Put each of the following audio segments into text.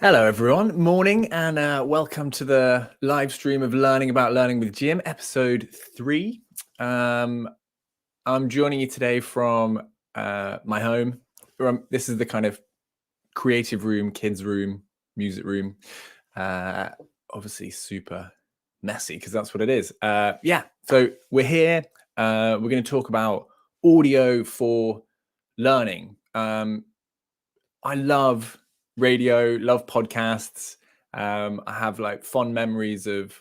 Hello, everyone. Morning, and welcome to the live stream of Learning About Learning with Jim, episode 3. I'm joining you today from my home. This is the kind of creative room, kids' room, music room. Obviously, super messy because that's what it is. So we're here. We're going to talk about audio for learning. I love radio, love podcasts. I have like fond memories of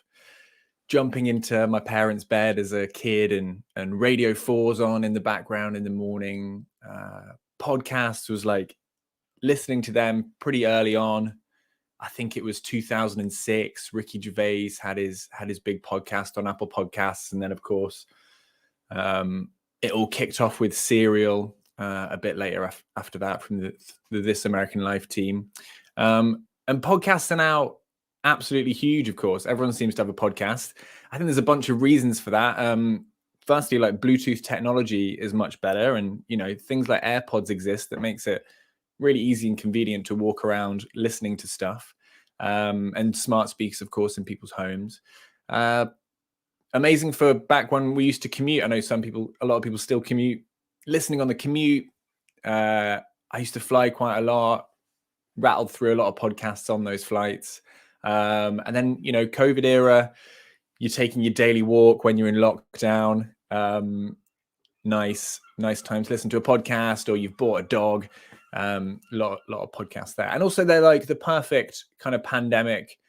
jumping into my parents' bed as a kid and Radio 4's on in the background in the morning. Podcasts was like listening to them pretty early on. I think it was 2006. Ricky Gervais had his big podcast on Apple Podcasts, and then of course it all kicked off with Serial a bit later after that from the This American Life team. And podcasts are now absolutely huge, of course. Everyone seems to have a podcast. I think there's a bunch of reasons for that. Firstly, like Bluetooth technology is much better, and things like AirPods exist that makes it really easy and convenient to walk around listening to stuff. And smart speakers, of course, in people's homes. Amazing for back when we used to commute. I know a lot of people still commute. Listening on the commute, I used to fly quite a lot, rattled through a lot of podcasts on those flights. And then, COVID era, you're taking your daily walk when you're in lockdown. Nice time to listen to a podcast, or you've bought a dog. Lot of podcasts there. And also they're like the perfect kind of pandemic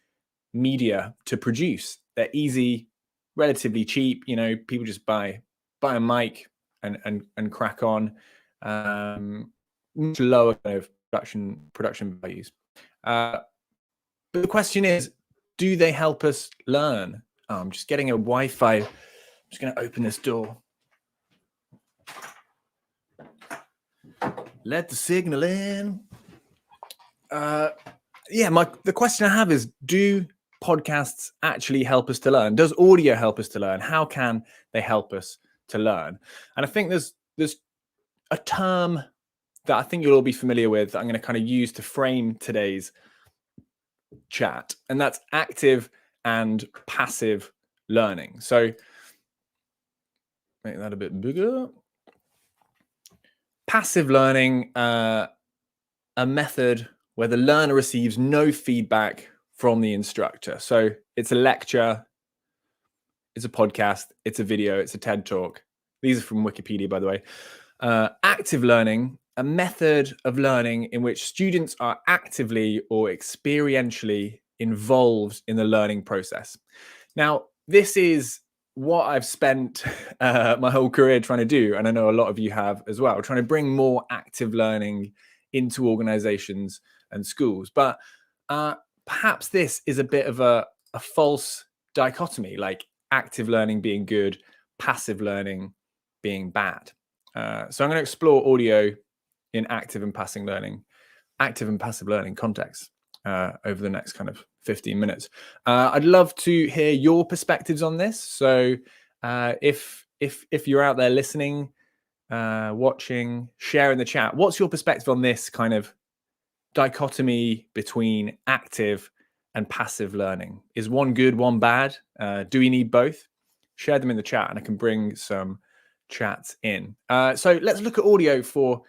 media to produce. They're easy, relatively cheap. People just buy a mic and crack on. Much lower kind of production values. But the question is, do they help us learn? I'm just getting a Wi-Fi. I'm just going to open this door. Let the signal in. The question I have is, do podcasts actually help us to learn? Does audio help us to learn? How can they help us to learn? And I think there's a term that I think you'll all be familiar with that I'm going to kind of use to frame today's chat, and that's active and passive learning. So make that a bit bigger. Passive learning, a method where the learner receives no feedback from the instructor. So it's a lecture, it's a podcast, it's a video, it's a TED Talk. These are from Wikipedia, by the way. Active learning, a method of learning in which students are actively or experientially involved in the learning process. Now, this is what I've spent my whole career trying to do, and I know a lot of you have as well, trying to bring more active learning into organizations and schools. But perhaps this is a bit of a false dichotomy, like active learning being good, passive learning being bad. So I'm going to explore audio in active and passive learning contexts over the next kind of 15 minutes. I'd love to hear your perspectives on this. So if you're out there listening, watching, share in the chat, what's your perspective on this kind of dichotomy between active and passive learning? Is one good, one bad? Do we need both? Share them in the chat and I can bring some chats in. So let's look at audio for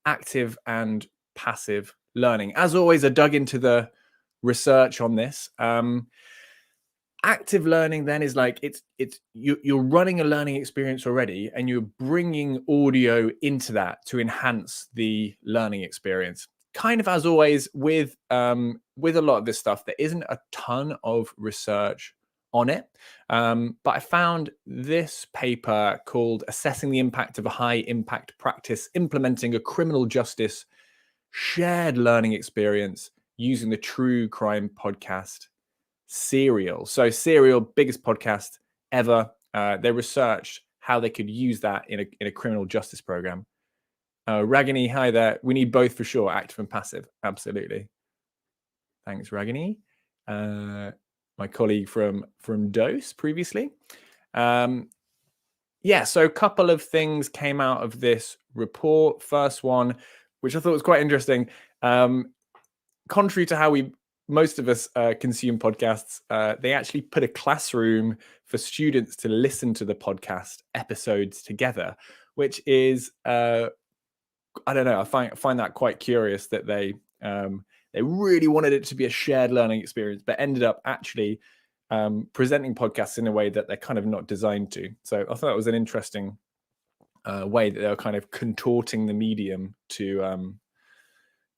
active and passive learning. As always, I dug into the research on this. Active learning then is like you're running a learning experience already, and you're bringing audio into that to enhance the learning experience. Kind of as always with a lot of this stuff, there isn't a ton of research on it, but I found this paper called "Assessing the Impact of a High Impact Practice Implementing a Criminal Justice Shared Learning Experience Using the True Crime Podcast Serial." So Serial, biggest podcast ever. They researched how they could use that in a criminal justice program. Ragini, hi there. We need both for sure, active and passive. Absolutely. Thanks, Ragini. My colleague from Dose previously. So a couple of things came out of this report. First one, which I thought was quite interesting. Contrary to how we most of us consume podcasts, they actually put a classroom for students to listen to the podcast episodes together, which is, I don't know, I find that quite curious that they really wanted it to be a shared learning experience, but ended up actually presenting podcasts in a way that they're kind of not designed to. So I thought it was an interesting way that they were kind of contorting the medium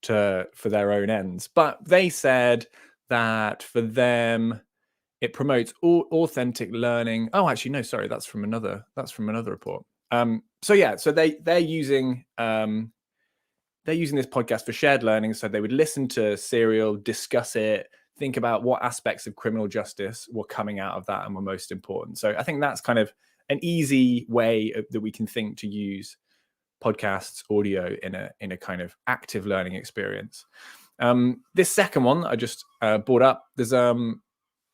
for their own ends. But they said that for them, it promotes authentic learning. Oh, actually, no, sorry, that's from another report. So they're using this podcast for shared learning. So they would listen to Serial, discuss it, think about what aspects of criminal justice were coming out of that and were most important. So I think that's kind of an easy way that we can think to use podcasts, audio in a kind of active learning experience. This second one I just brought up, there's the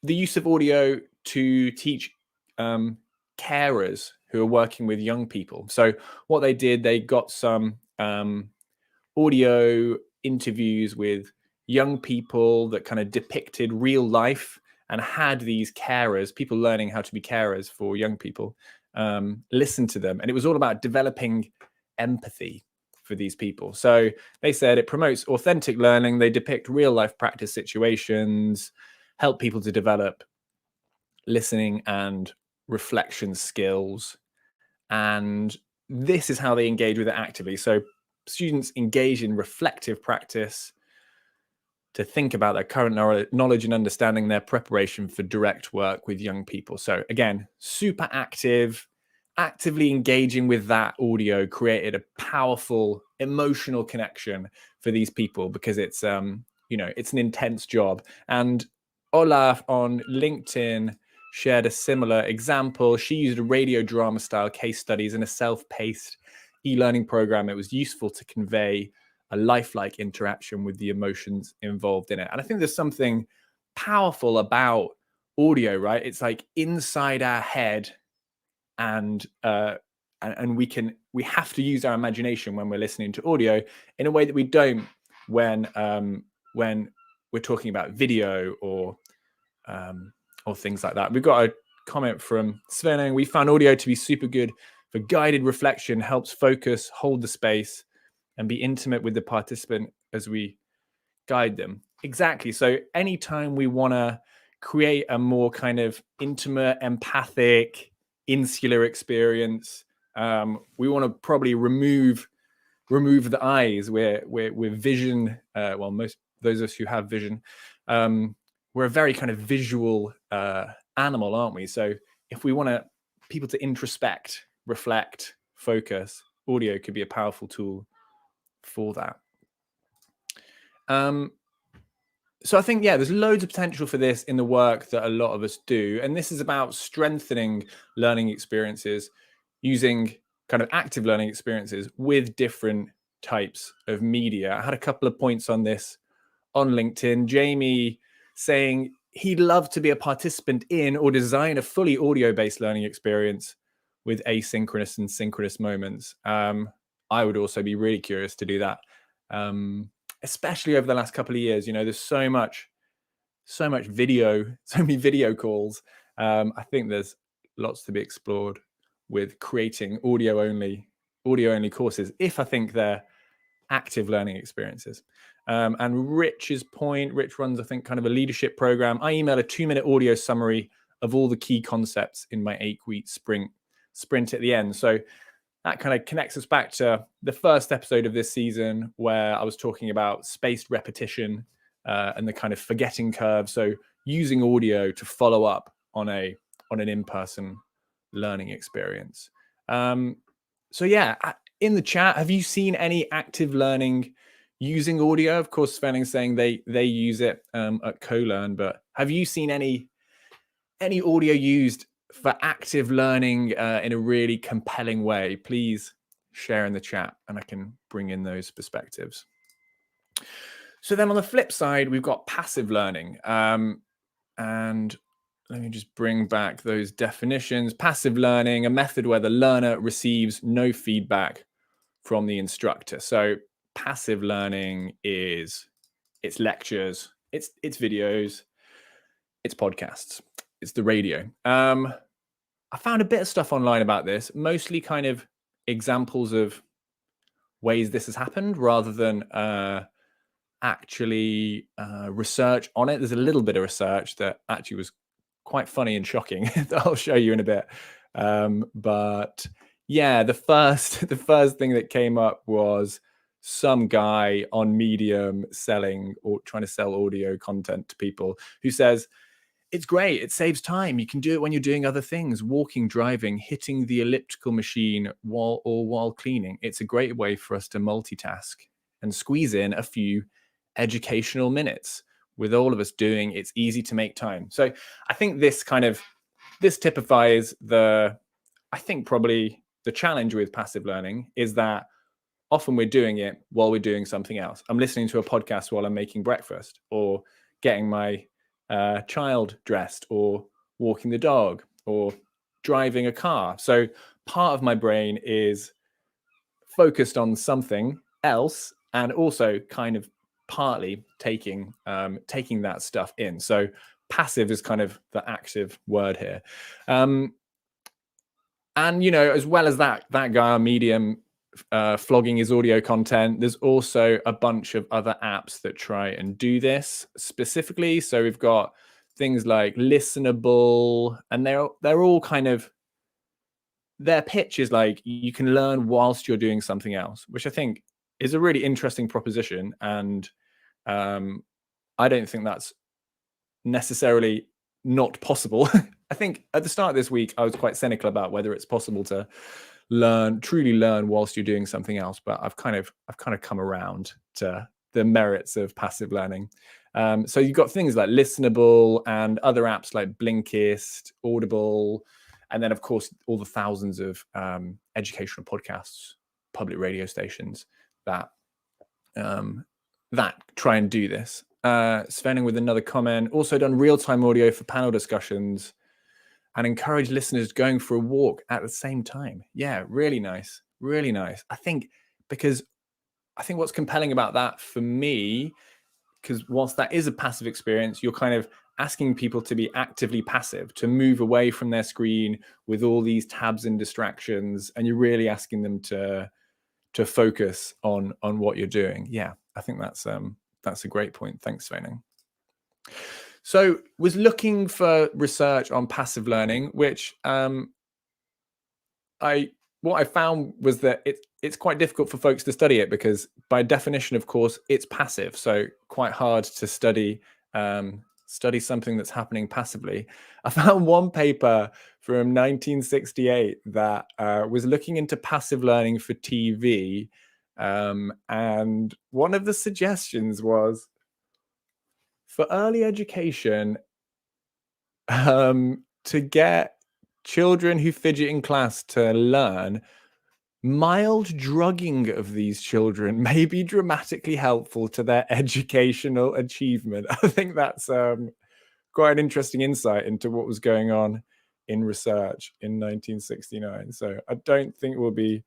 use of audio to teach carers who are working with young people. So what they did, they got some audio interviews with young people that kind of depicted real life and had these carers, people learning how to be carers for young people, listen to them. And it was all about developing empathy for these people. So they said it promotes authentic learning. They depict real life practice situations, help people to develop listening and reflection skills. And this is how they engage with it actively. So students engage in reflective practice to think about their current knowledge and understanding, their preparation for direct work with young people. So again, super actively engaging with that audio created a powerful emotional connection for these people, because it's it's an intense job. And Olaf on LinkedIn shared a similar example. She used a radio drama style case studies in a self-paced e-learning program. It was useful to convey a lifelike interaction with the emotions involved in it. And I think there's something powerful about audio, right? It's like inside our head, and we have to use our imagination when we're listening to audio in a way that we don't when we're talking about video or things like that. We've got a comment from Sven. We found audio to be super good for guided reflection, helps focus, hold the space, and be intimate with the participant as we guide them. Exactly. So anytime we want to create a more kind of intimate, empathic, insular experience, we want to probably remove the eyes. We're vision. Most those of us who have vision, we're a very kind of visual animal, aren't we? So if we want people to introspect, reflect, focus, audio could be a powerful tool for that. So I think, there's loads of potential for this in the work that a lot of us do. And this is about strengthening learning experiences using kind of active learning experiences with different types of media. I had a couple of points on this on LinkedIn. Jamie saying he'd love to be a participant in or design a fully audio-based learning experience with asynchronous and synchronous moments. I would also be really curious to do that. Especially over the last couple of years, there's so much video, so many video calls. I think there's lots to be explored with creating audio only courses, if I think they're active learning experiences. And Rich runs, I think, kind of a leadership program. I email a 2-minute audio summary of all the key concepts in my 8-week sprint at the end. So that kind of connects us back to the first episode of this season, where I was talking about spaced repetition and the kind of forgetting curve. So using audio to follow up on an in-person learning experience. In the chat, have you seen any active learning using audio? Of course, Svenning saying they use it at CoLearn, but have you seen any audio used for active learning in a really compelling way? Please share in the chat and I can bring in those perspectives. So then on the flip side, we've got passive learning. And let me just bring back those definitions. Passive learning, a method where the learner receives no feedback from the instructor. So passive learning it's lectures, it's videos, it's podcasts, it's the radio. I found a bit of stuff online about this, mostly kind of examples of ways this has happened rather than actually research on it. There's a little bit of research that actually was quite funny and shocking that I'll show you in a bit. But yeah, the first thing that came up was some guy on Medium selling or trying to sell audio content to people who says, it's great. It saves time. You can do it when you're doing other things, walking, driving, hitting the elliptical machine while cleaning. It's a great way for us to multitask and squeeze in a few educational minutes. With all of us doing, it's easy to make time. So I think this typifies I think probably the challenge with passive learning is that often we're doing it while we're doing something else. I'm listening to a podcast while I'm making breakfast, or getting my child dressed, or walking the dog, or driving a car. So part of my brain is focused on something else and also kind of partly taking that stuff in. So passive is kind of the active word here. And as well as that guy on Medium flogging his audio content, there's also a bunch of other apps that try and do this specifically. So we've got things like Listenable, and they're all kind of, their pitch is like you can learn whilst you're doing something else, which I think is a really interesting proposition. And I don't think that's necessarily not possible. I think at the start of this week, I was quite cynical about whether it's possible to truly learn whilst you're doing something else. But I've kind of come around to the merits of passive learning. So you've got things like Listenable and other apps like Blinkist, Audible, and then of course all the thousands of educational podcasts, public radio stations that try and do this. Svenning with another comment, also done real-time audio for panel discussions and encourage listeners going for a walk at the same time. Yeah, really nice. Really nice. I think what's compelling about that for me, because whilst that is a passive experience, you're kind of asking people to be actively passive, to move away from their screen with all these tabs and distractions, and you're really asking them to focus on what you're doing. Yeah, I think that's a great point. Thanks, Svenning. So was looking for research on passive learning, which what I found was that it's quite difficult for folks to study it, because by definition, of course, it's passive. So quite hard to study something that's happening passively. I found one paper from 1968 that was looking into passive learning for TV. And one of the suggestions was, for early education, to get children who fidget in class to learn, mild drugging of these children may be dramatically helpful to their educational achievement. I think that's quite an interesting insight into what was going on in research in 1969. So I don't think we'll be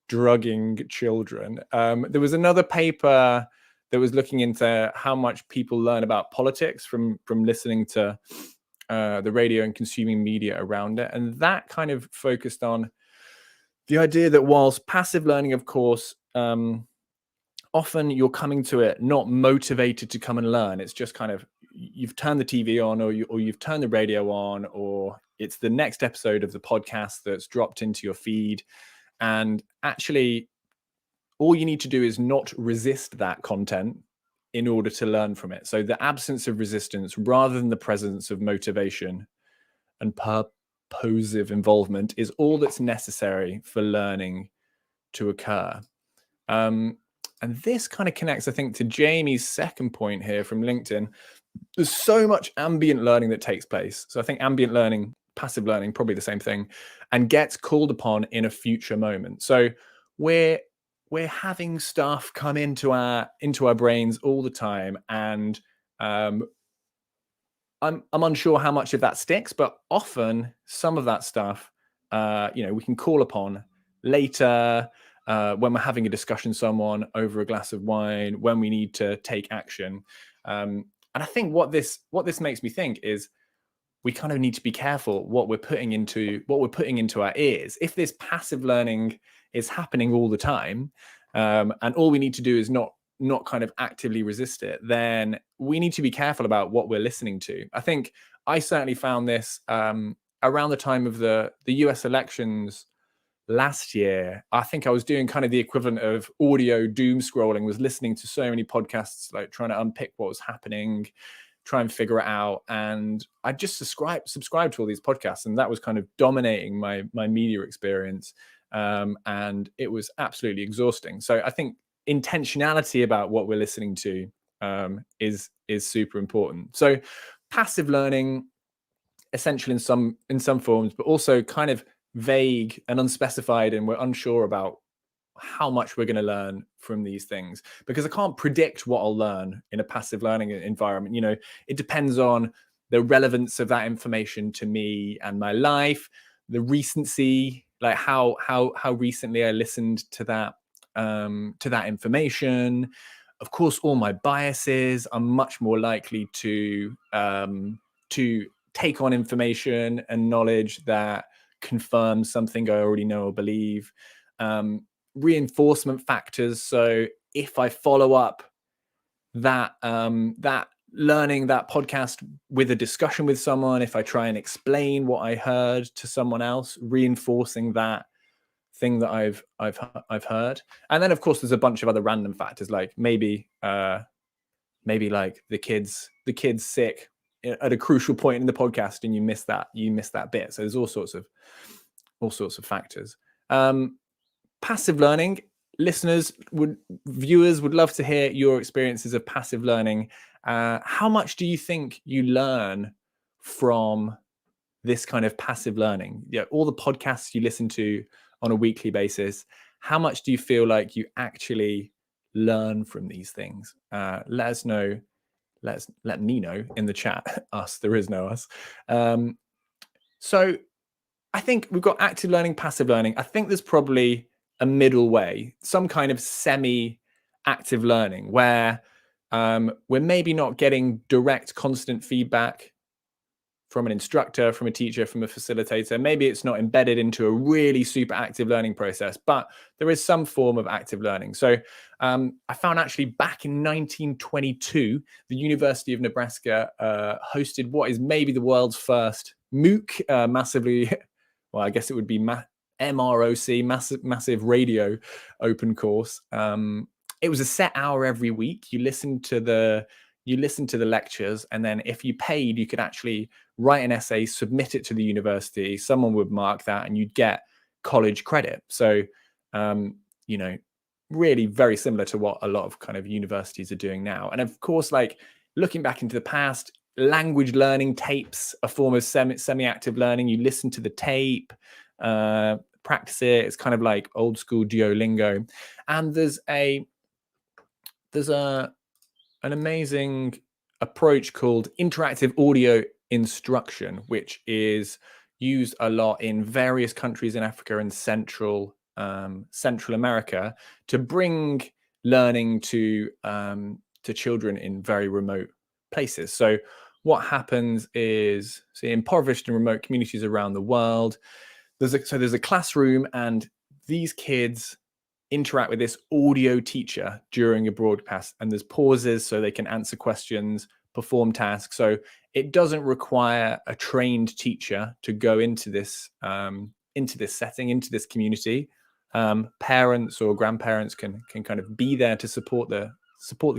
drugging children. There was another paper that was looking into how much people learn about politics from listening to the radio and consuming media around it. And that kind of focused on the idea that whilst passive learning, of course, often you're coming to it not motivated to come and learn. It's just kind of, you've turned the TV on, or you've turned the radio on, or it's the next episode of the podcast that's dropped into your feed. And actually, all you need to do is not resist that content in order to learn from it. So the absence of resistance rather than the presence of motivation and purposive involvement is all that's necessary for learning to occur. And this kind of connects, I think, to Jamie's second point here from LinkedIn. There's so much ambient learning that takes place. So I think ambient learning, passive learning, probably the same thing, and gets called upon in a future moment. So we're having stuff come into our brains all the time, and I'm unsure how much of that sticks, but often some of that stuff, we can call upon later when we're having a discussion with someone over a glass of wine, when we need to take action. I think what this makes me think is we kind of need to be careful what we're putting into our ears. If this passive learning is happening all the time, and all we need to do is not kind of actively resist it, then we need to be careful about what we're listening to. I think I certainly found this around the time of the US elections last year. I think I was doing kind of the equivalent of audio doom scrolling, was listening to so many podcasts, like trying to unpick what was happening, try and figure it out. And I just subscribed to all these podcasts, and that was kind of dominating my media experience. And it was absolutely exhausting. So I think intentionality about what we're listening to is super important. So passive learning, essential in some forms, but also kind of vague and unspecified, and we're unsure about how much we're going to learn from these things, because I can't predict what I'll learn in a passive learning environment. You know, it depends on the relevance of that information to me and my life, the recency, like how recently I listened to that information. Of course, all my biases. I'm much more likely to take on information and knowledge that confirms something I already know or believe. Reinforcement factors. So if I follow up that learning, that podcast, with a discussion with someone, if I try and explain what I heard to someone else, reinforcing that thing that I've heard. And then of course there's a bunch of other random factors, like maybe like the kid's sick at a crucial point in the podcast and you miss that bit. So there's all sorts of factors. Passive learning, viewers would love to hear your experiences of passive learning. How much do you think you learn from this kind of passive learning? Yeah, all the podcasts you listen to on a weekly basis, how much do you feel like you actually learn from these things? Let us know. Let me know in the chat. Us, there is no us. So I think we've got active learning, passive learning. I think there's probably a middle way, some kind of semi-active learning where we're maybe not getting direct, constant feedback from an instructor, from a teacher, from a facilitator. Maybe it's not embedded into a really super active learning process, but there is some form of active learning. So I found actually back in 1922, the University of Nebraska hosted what is maybe the world's first MOOC, massively, well, I guess it would be MROC, massive radio open course. It was a set hour every week. You listened to the lectures, and then if you paid, you could actually write an essay, submit it to the university. Someone would mark that, and you'd get college credit. So, you know, really very similar to what a lot of kind of universities are doing now. And of course, like looking back into the past, language learning tapes, a form of semi-active learning. You listen to the tape, practice it. It's kind of like old school Duolingo. And there's an amazing approach called interactive audio instruction, which is used a lot in various countries in Africa and Central America to bring learning to children in very remote places. So what happens is, see, impoverished and remote communities around the world, there's a classroom, and these kids interact with this audio teacher during a broadcast, and there's pauses so they can answer questions, perform tasks. So it doesn't require a trained teacher to go into this setting, into this community. Parents or grandparents can kind of be there to support the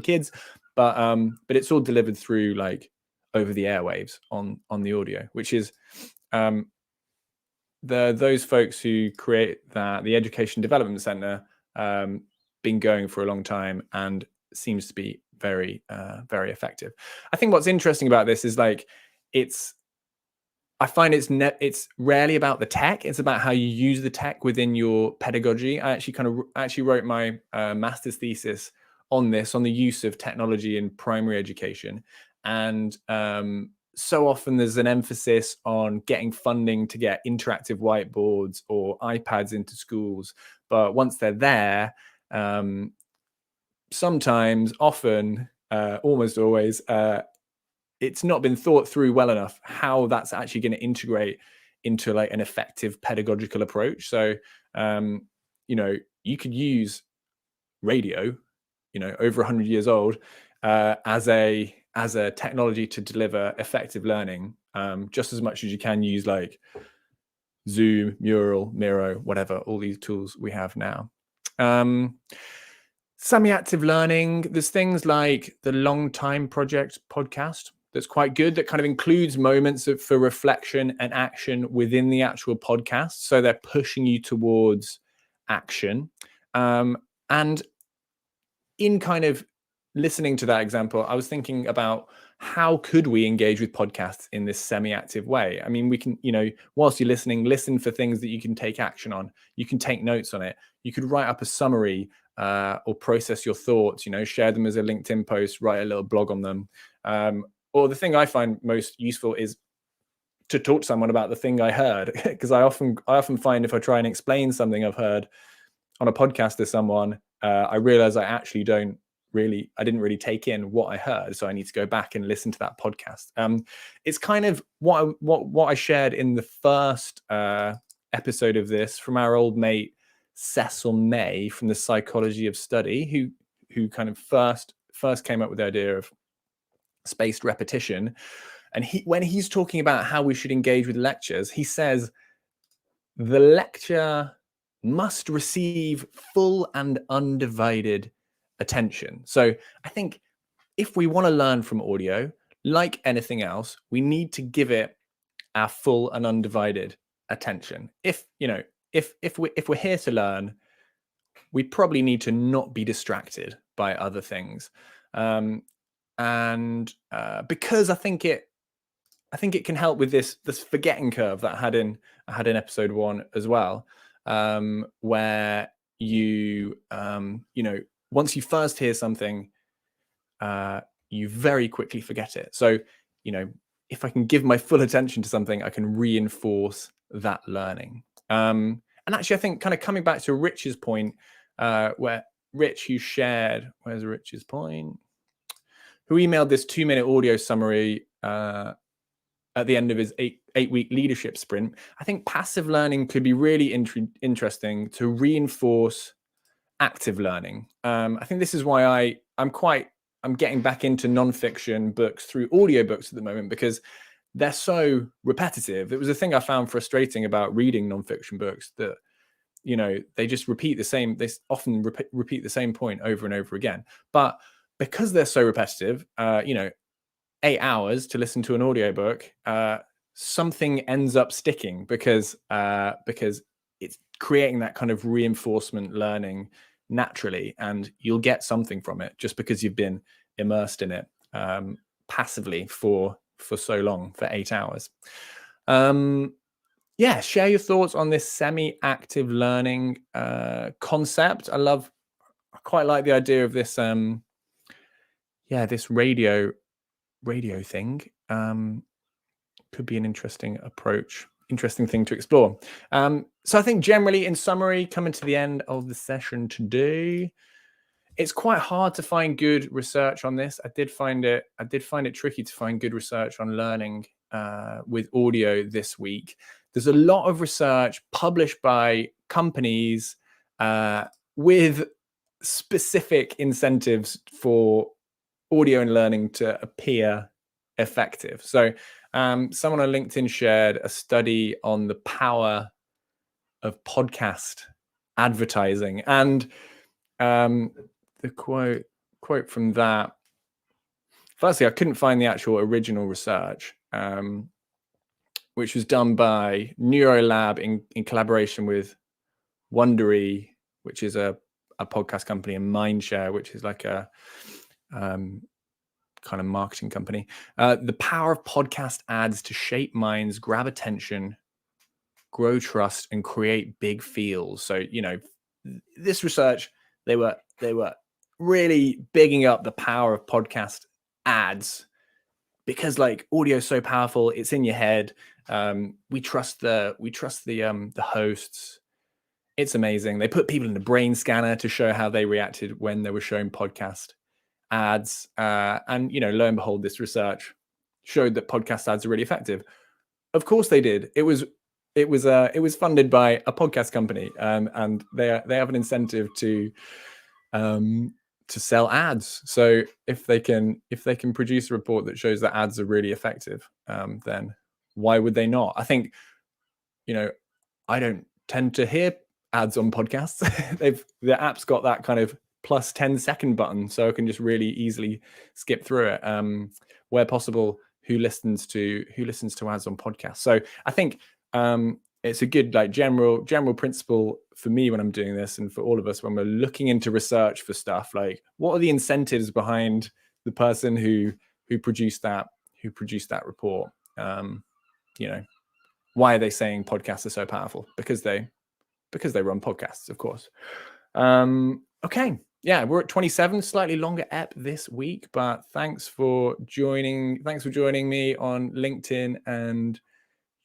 kids, but it's all delivered through like over the airwaves on the audio, which is those folks who create that, the Education Development Center, been going for a long time and seems to be very very effective. I think what's interesting about this is like I find it's rarely about the tech. It's about how you use the tech within your pedagogy. I actually wrote my master's thesis on this, on the use of technology in primary education. And so often there's an emphasis on getting funding to get interactive whiteboards or iPads into schools. But once they're there, sometimes, often, almost always, it's not been thought through well enough how that's actually going to integrate into like an effective pedagogical approach. So, you could use radio, over 100 years old, as a technology to deliver effective learning, just as much as you can use like Zoom, Mural, Miro, whatever, all these tools we have now. Semi-active learning, there's things like the Long Time Project podcast that's quite good, that kind of includes moments for reflection and action within the actual podcast. So they're pushing you towards action. And in kind of listening to that example, I was thinking about how could we engage with podcasts in this semi-active way? I mean, we can, whilst you're listening, listen for things that you can take action on. You can take notes on it. You could write up a summary or process your thoughts, share them as a LinkedIn post, write a little blog on them. Or the thing I find most useful is to talk to someone about the thing I heard, because I often find if I try and explain something I've heard on a podcast to someone, I realize I didn't really take in what I heard. So I need to go back and listen to that podcast. It's kind of what I shared in the first episode of this from our old mate, Cecil May from the Psychology of Study, who kind of first came up with the idea of spaced repetition. And when he's talking about how we should engage with lectures, he says the lecture must receive full and undivided attention. So I think if we want to learn from audio, like anything else, we need to give it our full and undivided attention. If we're here to learn, we probably need to not be distracted by other things. Because I think it can help with this forgetting curve that I had in episode 1 as well, where you once you first hear something, you very quickly forget it. So if I can give my full attention to something, I can reinforce that learning. And actually, I think kind of coming back to Rich's point, where Rich, who shared, where's Rich's point? Who emailed this 2-minute audio summary at the end of his 8-week leadership sprint. I think passive learning could be really interesting to reinforce active learning. I think this is why I'm getting back into nonfiction books through audiobooks at the moment, because they're so repetitive. It was a thing I found frustrating about reading nonfiction books, that they just they often repeat the same point over and over again. But because they're so repetitive, 8 hours to listen to an audiobook, something ends up sticking because it's creating that kind of reinforcement learning naturally, and you'll get something from it just because you've been immersed in it passively for so long, for 8 hours. Share your thoughts on this semi-active learning concept. I quite like the idea of this this radio thing. Could be an interesting approach, interesting thing to explore. So I think generally, in summary, coming to the end of the session today, it's quite hard to find good research on this. I did find it tricky to find good research on learning with audio this week. There's a lot of research published by companies with specific incentives for audio and learning to appear effective. So someone on LinkedIn shared a study on the power of podcast advertising, and the quote from that. Firstly, I couldn't find the actual original research, which was done by Neurolab in collaboration with Wondery, which is a podcast company, and Mindshare, which is like a kind of marketing company. The power of podcast ads to shape minds, grab attention, grow trust, and create big feels. So this research, they were really bigging up the power of podcast ads, because like audio is so powerful. It's in your head. We trust the hosts. It's amazing. They put people in the brain scanner to show how they reacted when they were showing podcast ads, and lo and behold, this research showed that podcast ads are really effective. Of course they did. It was funded by a podcast company, and they have an incentive to sell ads. So if they can produce a report that shows that ads are really effective, then why would they not? I think, I don't tend to hear ads on podcasts. The app's got that kind of plus 10-second button, so I can just really easily skip through it. Where possible, who listens to ads on podcasts? So I think it's a good general principle for me when I'm doing this, and for all of us when we're looking into research for stuff. Like, what are the incentives behind the person who produced that report? Why are they saying podcasts are so powerful? Because they run podcasts, of course. Okay. Yeah, we're at 27, slightly longer ep this week, but thanks for joining me on LinkedIn and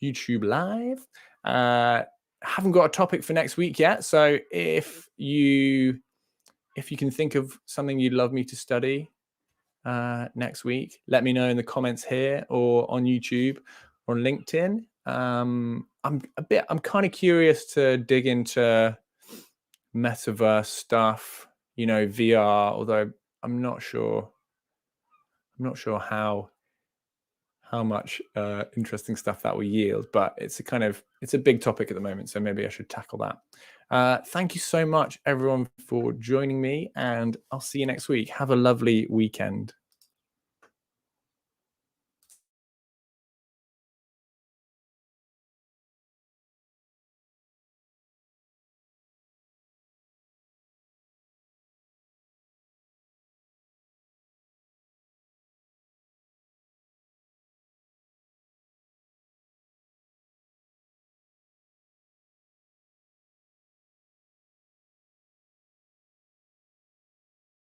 YouTube Live. Haven't got a topic for next week yet, so if you can think of something you'd love me to study next week, let me know in the comments here or on YouTube or on LinkedIn. I'm kind of curious to dig into metaverse stuff, VR, although I'm not sure how much interesting stuff that will yield, but it's a big topic at the moment, so maybe I should tackle that. Thank you so much, everyone, for joining me, and I'll see you next week. Have a lovely weekend.